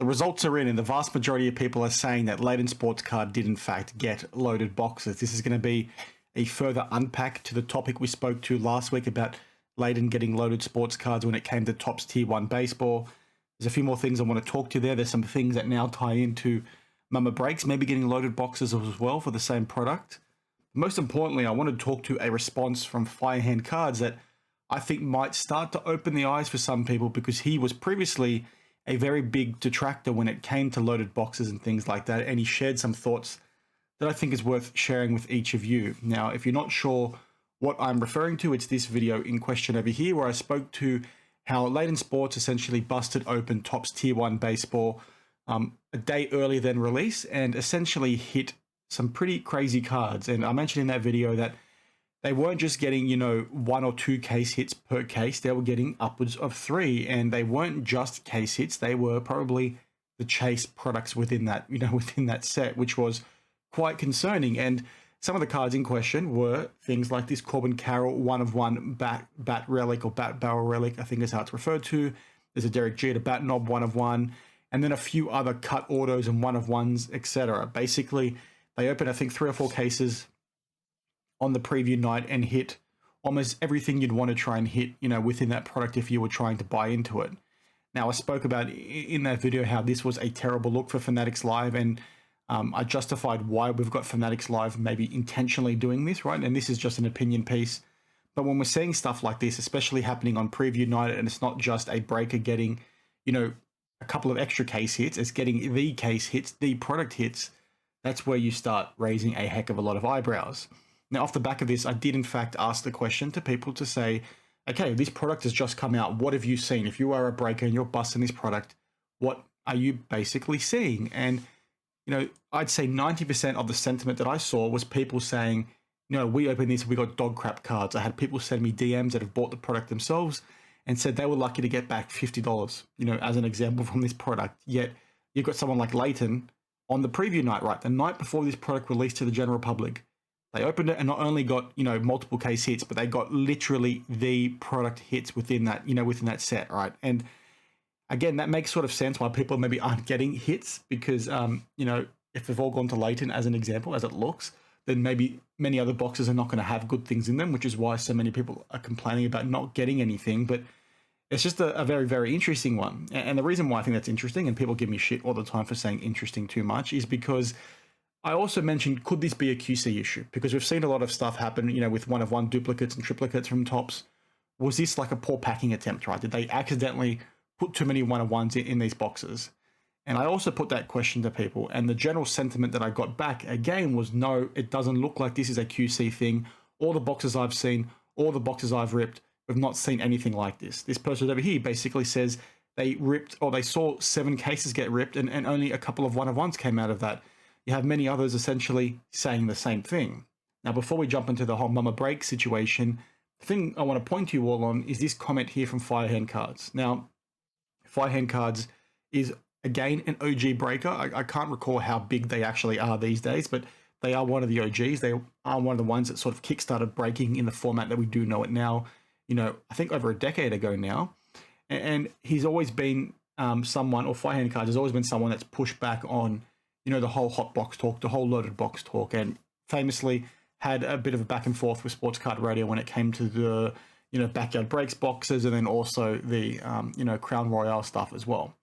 The results are in, and the vast majority of people are saying that Layton Sports card did in fact get loaded boxes. This is going to be a further unpack to the topic we spoke to last week about Layton getting loaded sports cards when it came to Topps Tier 1 baseball. There's a few more things I want to talk to there. There's some things that now tie into Mama Breaks, maybe getting loaded boxes as well for the same product. Most importantly, I want to talk to a response from Firehand Cards that I think might start to open the eyes for some people, because he was previously a very big detractor when it came to loaded boxes and things like that, and he shared some thoughts that I think is worth sharing with each of you. Now, if you're not sure what I'm referring to, it's this video in question over here, where I spoke to how Layton Sports essentially busted open Topps Tier 1 baseball a day earlier than release and essentially hit some pretty crazy cards. And I mentioned in that video that they weren't just getting, 1 or 2 case hits per case. They were getting upwards of 3, and they weren't just case hits. They were probably the chase products within that, within that set, which was quite concerning. And some of the cards in question were things like this Corbin Carroll 1/1 bat relic, or bat barrel relic, I think is how it's referred to. There's a Derek Jeter bat knob 1/1, and then a few other cut autos and 1/1s, etc. Basically, they opened, I think, 3 or 4 cases on the preview night and hit almost everything you'd want to try and hit, within that product if you were trying to buy into it. Now, I spoke about in that video how this was a terrible look for Fanatics Live, and I justified why we've got Fanatics Live maybe intentionally doing this, right? And this is just an opinion piece. But when we're seeing stuff like this, especially happening on preview night, and it's not just a breaker getting, a couple of extra case hits, it's getting the case hits, the product hits, that's where you start raising a heck of a lot of eyebrows. Now, off the back of this, I did in fact ask the question to people to say, okay, this product has just come out. What have you seen? If you are a breaker and you're busting this product, what are you basically seeing? And, I'd say 90% of the sentiment that I saw was people saying, we opened this, we got dog crap cards. I had people send me DMs that have bought the product themselves and said they were lucky to get back $50, as an example from this product. Yet you've got someone like Layton on the preview night, right? The night before this product released to the general public. They opened it and not only got, multiple case hits, but they got literally the product hits within that, within that set, right? And again, that makes sort of sense why people maybe aren't getting hits, because, if they've all gone to Layton as an example, as it looks, then maybe many other boxes are not going to have good things in them, which is why so many people are complaining about not getting anything. But it's just a very, very interesting one. And the reason why I think that's interesting, and people give me shit all the time for saying interesting too much, is because I also mentioned, could this be a QC issue? Because we've seen a lot of stuff happen, with 1/1 duplicates and triplicates from Topps. Was this like a poor packing attempt, right? Did they accidentally put too many 1/1s in these boxes? And I also put that question to people, and the general sentiment that I got back again was, no, it doesn't look like this is a QC thing. All the boxes I've seen, all the boxes I've ripped, we've not seen anything like this. This person over here basically says they ripped, or they saw 7 cases get ripped, and only a couple of 1/1s came out of that. You have many others essentially saying the same thing. Now, before we jump into the whole Mama Break situation, the thing I want to point you all on is this comment here from Firehand Cards. Now, Firehand Cards is, again, an OG breaker. I can't recall how big they actually are these days, but they are one of the OGs. They are one of the ones that sort of kickstarted breaking in the format that we do know it now, I think over a decade ago now. And he's always been someone, or Firehand Cards has always been someone that's pushed back on, the whole hot box talk, the whole loaded box talk, and famously had a bit of a back and forth with Sports Card Radio when it came to the, backyard breaks boxes, and then also the, Crown Royale stuff as well.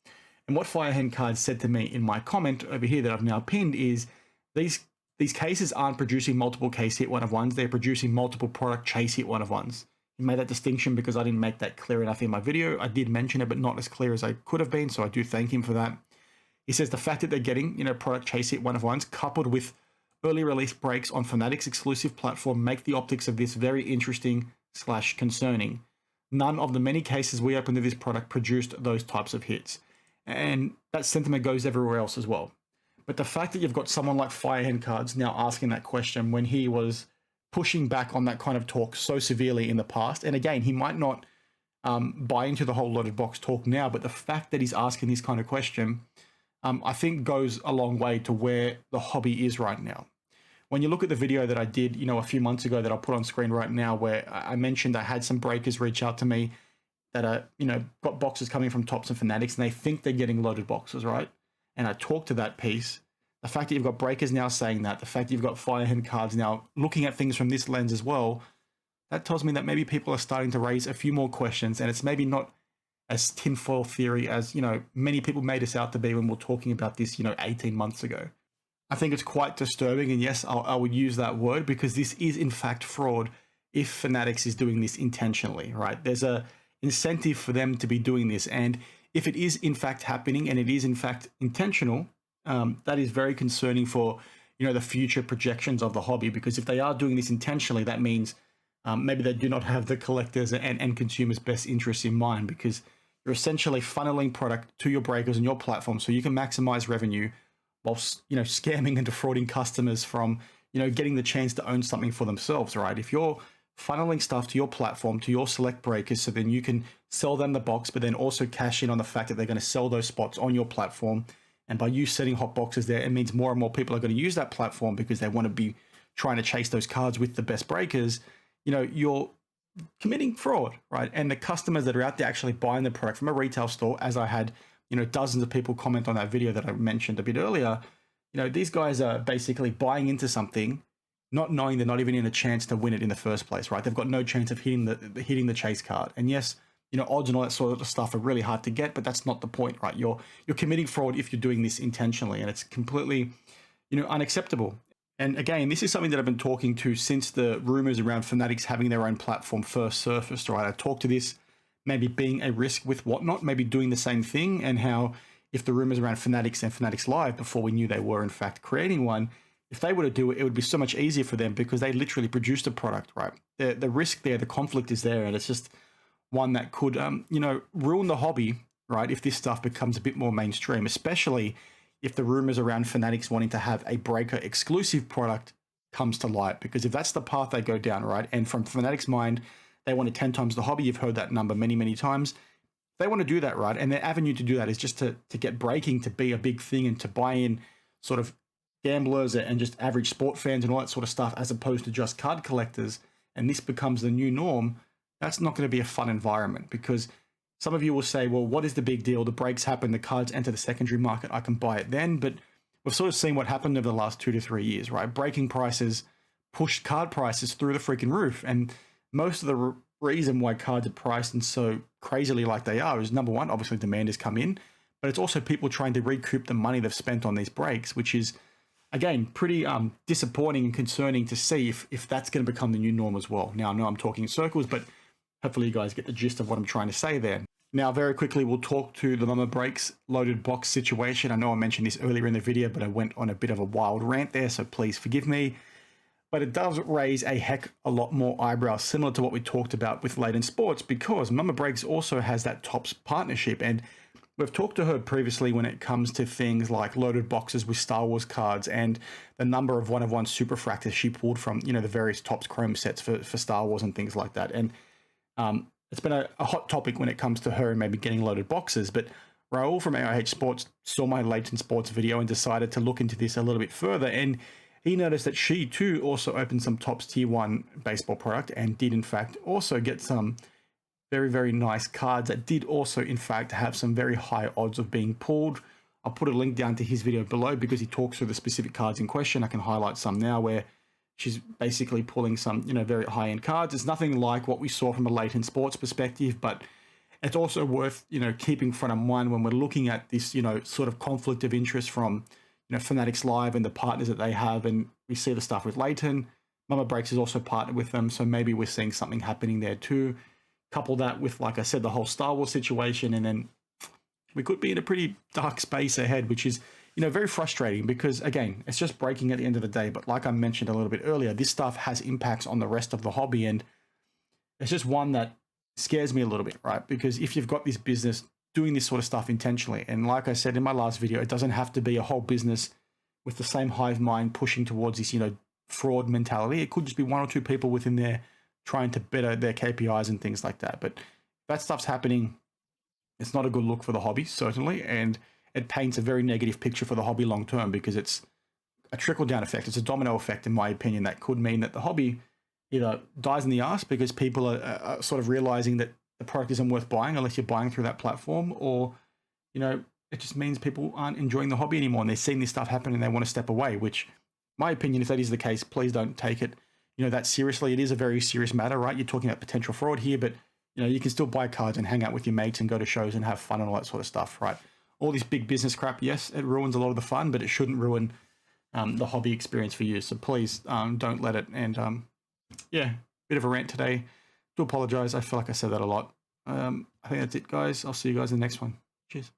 And what Firehand Cards said to me in my comment over here that I've now pinned is these cases aren't producing multiple case hit 1/1s, they're producing multiple product chase hit 1/1s. He made that distinction because I didn't make that clear enough in my video. I did mention it, but not as clear as I could have been, so I do thank him for that. He says the fact that they're getting, product chase hit 1/1s coupled with early release breaks on Fanatics exclusive platform make the optics of this very interesting / concerning. None of the many cases we opened to this product produced those types of hits. And that sentiment goes everywhere else as well. But the fact that you've got someone like Firehand Cards now asking that question when he was pushing back on that kind of talk so severely in the past, and again, he might not buy into the whole loaded box talk now, but the fact that he's asking this kind of question, I think goes a long way to where the hobby is right now. When you look at the video that I did, a few months ago that I'll put on screen right now, where I mentioned I had some breakers reach out to me that are, got boxes coming from Tops and Fanatics, and they think they're getting loaded boxes, right? And I talk to that piece. The fact that you've got breakers now saying that, the fact that you've got Firehand cards now looking at things from this lens as well, that tells me that maybe people are starting to raise a few more questions, and it's maybe not as tinfoil theory as, many people made us out to be when we were talking about this, 18 months ago. I think it's quite disturbing, and yes, I would use that word because this is in fact fraud if Fanatics is doing this intentionally, right? There's a incentive for them to be doing this, and if it is in fact happening and it is in fact intentional, that is very concerning for, the future projections of the hobby, because if they are doing this intentionally, that means maybe they do not have the collectors and consumers' best interests in mind, because you're essentially funneling product to your breakers and your platform so you can maximize revenue whilst, scamming and defrauding customers from, getting the chance to own something for themselves, right? If you're funneling stuff to your platform, to your select breakers, so then you can sell them the box, but then also cash in on the fact that they're going to sell those spots on your platform. And by you setting hot boxes there, it means more and more people are going to use that platform because they want to be trying to chase those cards with the best breakers. You're committing fraud, right? And the customers that are out there actually buying the product from a retail store, as I had, dozens of people comment on that video that I mentioned a bit earlier, these guys are basically buying into something, not knowing they're not even in a chance to win it in the first place, right? They've got no chance of hitting the chase card. And yes, odds and all that sort of stuff are really hard to get, but that's not the point, right? You're committing fraud if you're doing this intentionally, and it's completely, unacceptable. And again, this is something that I've been talking to since the rumors around Fanatics having their own platform first surfaced, right? I talked to this maybe being a risk with Whatnot, maybe doing the same thing, and how if the rumors around Fanatics and Fanatics Live, before we knew they were in fact creating one, if they were to do it, it would be so much easier for them because they literally produced a product, right? The risk there, the conflict is there, and it's just one that could, ruin the hobby, right? If this stuff becomes a bit more mainstream, especially if the rumors around Fanatics wanting to have a breaker exclusive product comes to light, because if that's the path they go down, right? And from Fanatics' mind, they want to 10 times the hobby. You've heard that number many, many times. They want to do that, right? And their avenue to do that is just to get breaking to be a big thing and to buy in sort of gamblers and just average sport fans and all that sort of stuff, as opposed to just card collectors. And this becomes the new norm. That's not going to be a fun environment, because some of you will say, well, what is the big deal? The breaks happen, the cards enter the secondary market, I can buy it then. But we've sort of seen what happened over the last 2 to 3 years, right? Breaking prices pushed card prices through the freaking roof. And most of the reason why cards are priced and so crazily like they are is, number one, obviously demand has come in, but it's also people trying to recoup the money they've spent on these breaks, which is, again, pretty disappointing and concerning to see if that's going to become the new norm as well. Now, I know I'm talking in circles, but hopefully you guys get the gist of what I'm trying to say there. Now, very quickly, we'll talk to the Mama Breaks loaded box situation. I know I mentioned this earlier in the video, but I went on a bit of a wild rant there, so please forgive me. But it does raise a lot more eyebrows, similar to what we talked about with Layton Sports, because Mama Breaks also has that Tops partnership. And we've talked to her previously when it comes to things like loaded boxes with Star Wars cards and the number of one-of-one superfractors she pulled from, the various Tops Chrome sets for Star Wars and things like that. And it's been a hot topic when it comes to her and maybe getting loaded boxes. But Raul from AIH Sports saw my Layton Sports video and decided to look into this a little bit further. And he noticed that she too also opened some Tops Tier 1 baseball product and did in fact also get some very, very nice cards that did also in fact have some very high odds of being pulled. I'll put a link down to his video below because he talks through the specific cards in question. I can highlight some now where she's basically pulling some, very high-end cards. It's nothing like what we saw from a Layton Sports perspective, but it's also worth, keeping front of mind when we're looking at this, sort of conflict of interest from, Fanatics Live and the partners that they have. And we see the stuff with Layton. Mama Breaks is also partnered with them, so maybe we're seeing something happening there too. Couple that with, like I said, the whole Star Wars situation, and then we could be in a pretty dark space ahead, which is, very frustrating because, again, it's just breaking at the end of the day. But like I mentioned a little bit earlier, this stuff has impacts on the rest of the hobby, and it's just one that scares me a little bit, right? Because if you've got this business doing this sort of stuff intentionally, and like I said in my last video, it doesn't have to be a whole business with the same hive mind pushing towards this, fraud mentality. It could just be one or two people within there trying to better their KPIs and things like that. But if that stuff's happening, it's not a good look for the hobby, certainly, and it paints a very negative picture for the hobby long term, because it's a trickle-down effect. It's a domino effect, in my opinion, that could mean that the hobby either dies in the ass because people are sort of realizing that the product isn't worth buying unless you're buying through that platform, or, you know, it just means people aren't enjoying the hobby anymore and they're seeing this stuff happen and they want to step away, which, my opinion, if that is the case, please don't take it, you know, that seriously. It is a very serious matter, right? You're talking about potential fraud here, but, you know, you can still buy cards and hang out with your mates and go to shows and have fun and all that sort of stuff, right? All this big business crap, yes, it ruins a lot of the fun, but it shouldn't ruin the hobby experience for you. So please don't let it. And yeah, bit of a rant today. Do apologize. I feel like I said that a lot. I think that's it, guys. I'll see you guys in the next one. Cheers.